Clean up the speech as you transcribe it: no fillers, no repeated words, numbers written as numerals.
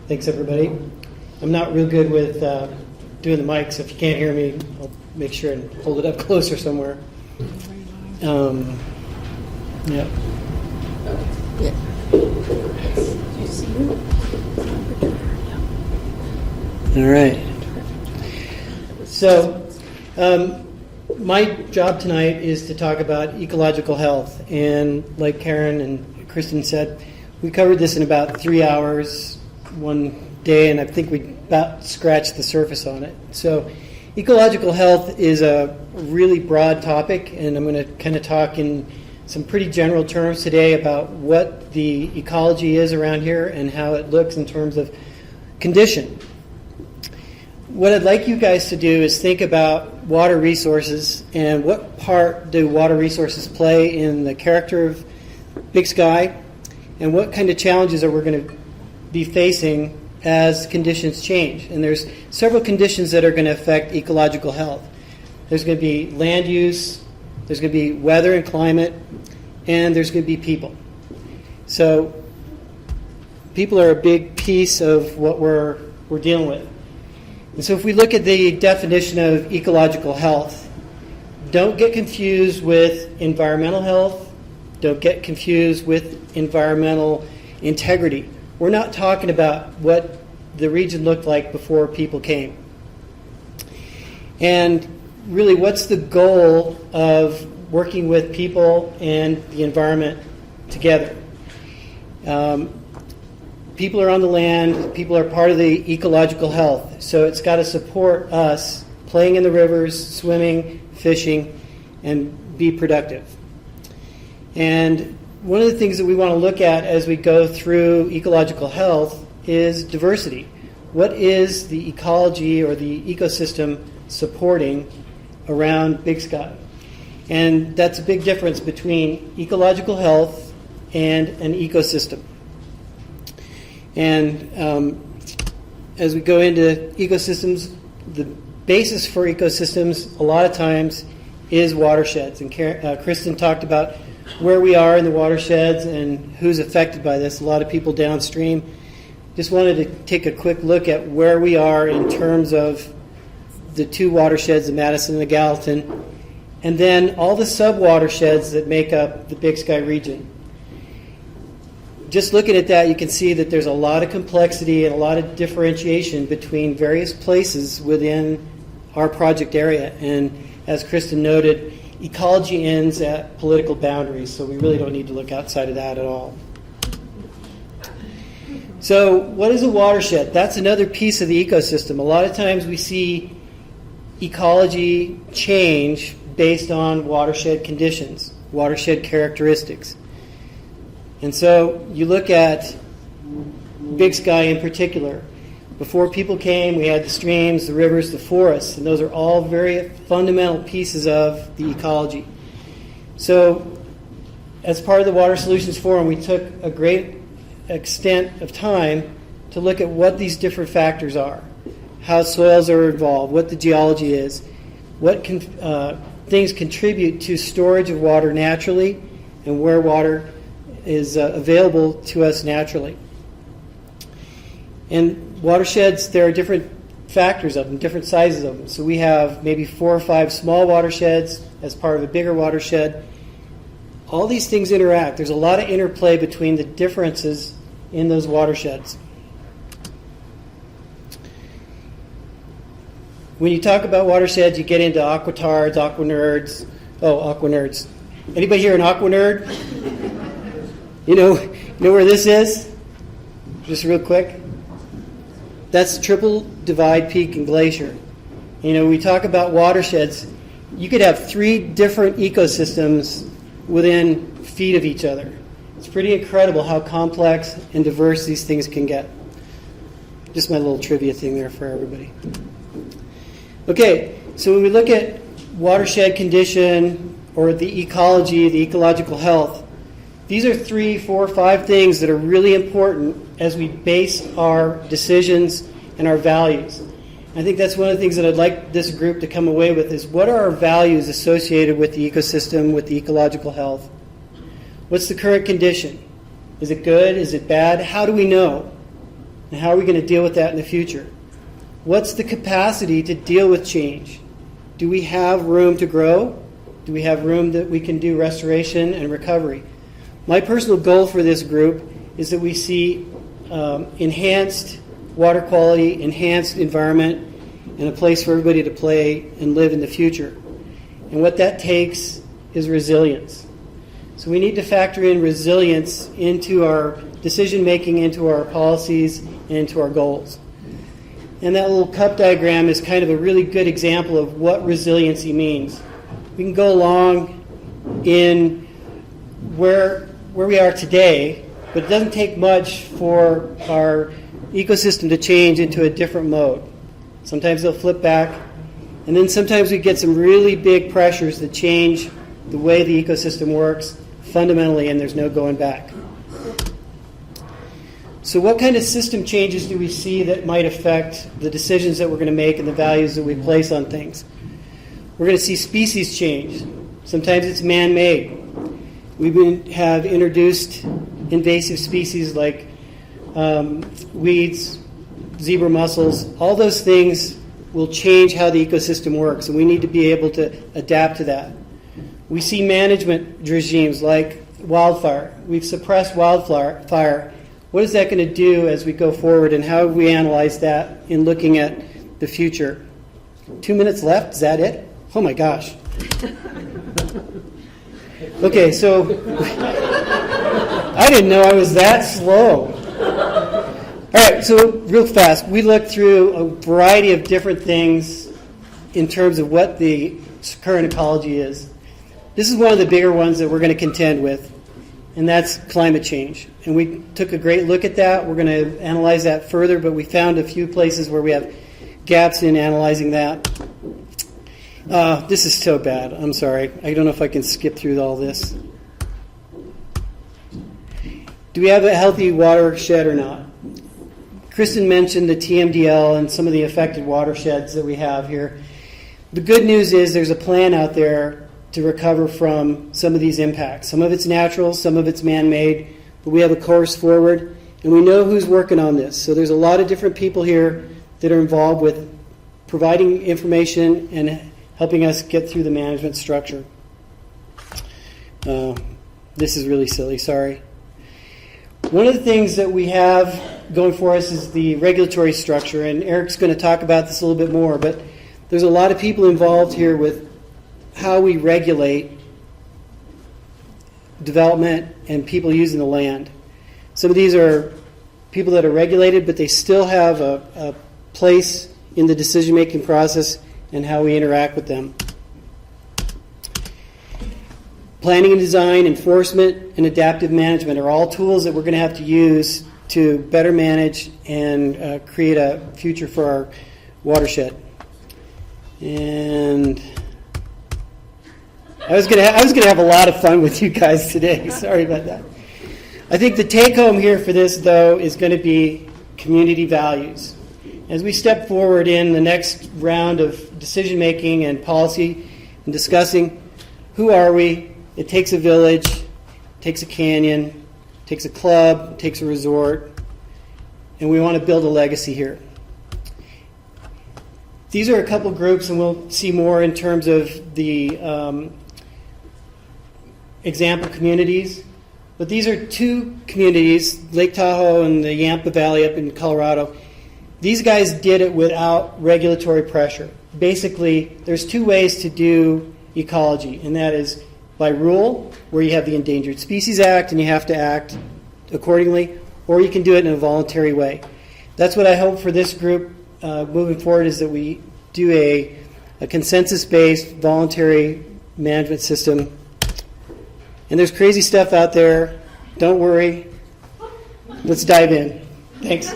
Thanks, everybody. I'm not real good with doing the mic, so if you can't hear me, I'll make sure and hold it up closer somewhere. Yeah. All right. So, my job tonight is to talk about ecological health. And like Karen and Kristen said, we covered this in about 3 hours one day, and I think we about scratched the surface on it. So, ecological health is a really broad topic, and I'm going to kind of talk in some pretty general terms today about what the ecology is around here and how it looks in terms of condition. What I'd like you guys to do is think about water resources and what part do water resources play in the character of Big Sky, and what kind of challenges are we going to be facing as conditions change. And there's several conditions that are going to affect ecological health. There's going to be land use, there's going to be weather and climate, and there's going to be people. So people are a big piece of what we're dealing with. And so if we look at the definition of ecological health, don't get confused with environmental health, don't get confused with environmental integrity. We're not talking about what the region looked like before people came. And really, what's the goal of working with people and the environment together? People are on the land, people are part of the ecological health, so it's got to support us playing in the rivers, swimming, fishing, and be productive. And one of the things that we want to look at as we go through ecological health is diversity. What is the ecology or the ecosystem supporting around Big Sky? And that's a big difference between ecological health and an ecosystem. And as we go into ecosystems, the basis for ecosystems a lot of times is watersheds. And Kristen talked about where we are in the watersheds and who's affected by this. A lot of people downstream. Just wanted to take a quick look at where we are in terms of the two watersheds, the Madison and the Gallatin, and then all the sub-watersheds that make up the Big Sky region. Just looking at that, you can see that there's a lot of complexity and a lot of differentiation between various places within our project area. And as Kristen noted, ecology ends at political boundaries, so we really don't need to look outside of that at all. So what is a watershed? That's another piece of the ecosystem. A lot of times we see ecology change based on watershed conditions, watershed characteristics. And so you look at Big Sky in particular. Before people came, we had the streams, the rivers, the forests, and those are all very fundamental pieces of the ecology. So as part of the Water Solutions Forum, we took a great extent of time to look at what these different factors are, how soils are involved, what the geology is, what things contribute to storage of water naturally, and where water is available to us naturally. And watersheds, there are different factors of them, different sizes of them. So we have maybe 4 or 5 small watersheds as part of a bigger watershed. All these things interact. There's a lot of interplay between the differences in those watersheds. When you talk about watersheds, you get into aquatards, aquanerds. Oh, aquanerds. Anybody here an aquanerd? You know where this is? Just real quick. That's Triple Divide Peak and Glacier. We talk about watersheds. You could have 3 different ecosystems within feet of each other. It's pretty incredible how complex and diverse these things can get. Just my little trivia thing there for everybody. Okay, so when we look at watershed condition or the ecology, the ecological health, these are 3, 4, 5 things that are really important as we base our decisions and our values. I think that's one of the things that I'd like this group to come away with is what are our values associated with the ecosystem, with the ecological health? What's the current condition? Is it good? Is it bad? How do we know? And how are we going to deal with that in the future? What's the capacity to deal with change? Do we have room to grow? Do we have room that we can do restoration and recovery? My personal goal for this group is that we see enhanced water quality, enhanced environment, and a place for everybody to play and live in the future. And what that takes is resilience. So we need to factor in resilience into our decision making, into our policies, and into our goals. And that little cup diagram is kind of a really good example of what resiliency means. We can go along in where we are today, but it doesn't take much for our ecosystem to change into a different mode. Sometimes they'll flip back, and then sometimes we get some really big pressures that change the way the ecosystem works fundamentally, and there's no going back. So what kind of system changes do we see that might affect the decisions that we're going to make and the values that we place on things? We're going to see species change. Sometimes it's man-made. We have introduced invasive species like weeds, zebra mussels. All those things will change how the ecosystem works, and we need to be able to adapt to that. We see management regimes like wildfire. We've suppressed wildfire. What is that going to do as we go forward, and how have we analyzed that in looking at the future? 2 minutes left? Is that it? Oh my gosh. Okay, so I didn't know I was that slow. All right, so real fast, we looked through a variety of different things in terms of what the current ecology is. This is one of the bigger ones that we're going to contend with, and that's climate change. And we took a great look at that. We're going to analyze that further, but we found a few places where we have gaps in analyzing that. This is so bad. I'm sorry. I don't know if I can skip through all this. Do we have a healthy watershed or not? Kristen mentioned the TMDL and some of the affected watersheds that we have here. The good news is there's a plan out there to recover from some of these impacts. Some of it's natural, some of it's man-made, but we have a course forward, and we know who's working on this. So there's a lot of different people here that are involved with providing information and helping us get through the management structure. This is really silly, sorry. One of the things that we have going for us is the regulatory structure, and Eric's going to talk about this a little bit more, but there's a lot of people involved here with how we regulate development and people using the land. Some of these are people that are regulated, but they still have a place in the decision-making process and how we interact with them. Planning and design, enforcement, and adaptive management are all tools that we're going to have to use to better manage and create a future for our watershed. And I was going to have a lot of fun with you guys today. Sorry about that. I think the take-home here for this, though, is going to be community values. As we step forward in the next round of decision-making and policy and discussing who are we, it takes a village, it takes a canyon, it takes a club, it takes a resort, and we want to build a legacy here. These are a couple groups, and we'll see more in terms of the example communities. But these are two communities, Lake Tahoe and the Yampa Valley up in Colorado. These guys did it without regulatory pressure. Basically, there's two ways to do ecology, and that is by rule, where you have the Endangered Species Act and you have to act accordingly, or you can do it in a voluntary way. That's what I hope for this group moving forward, is that we do a consensus-based voluntary management system. And there's crazy stuff out there. Don't worry. Let's dive in. Thanks.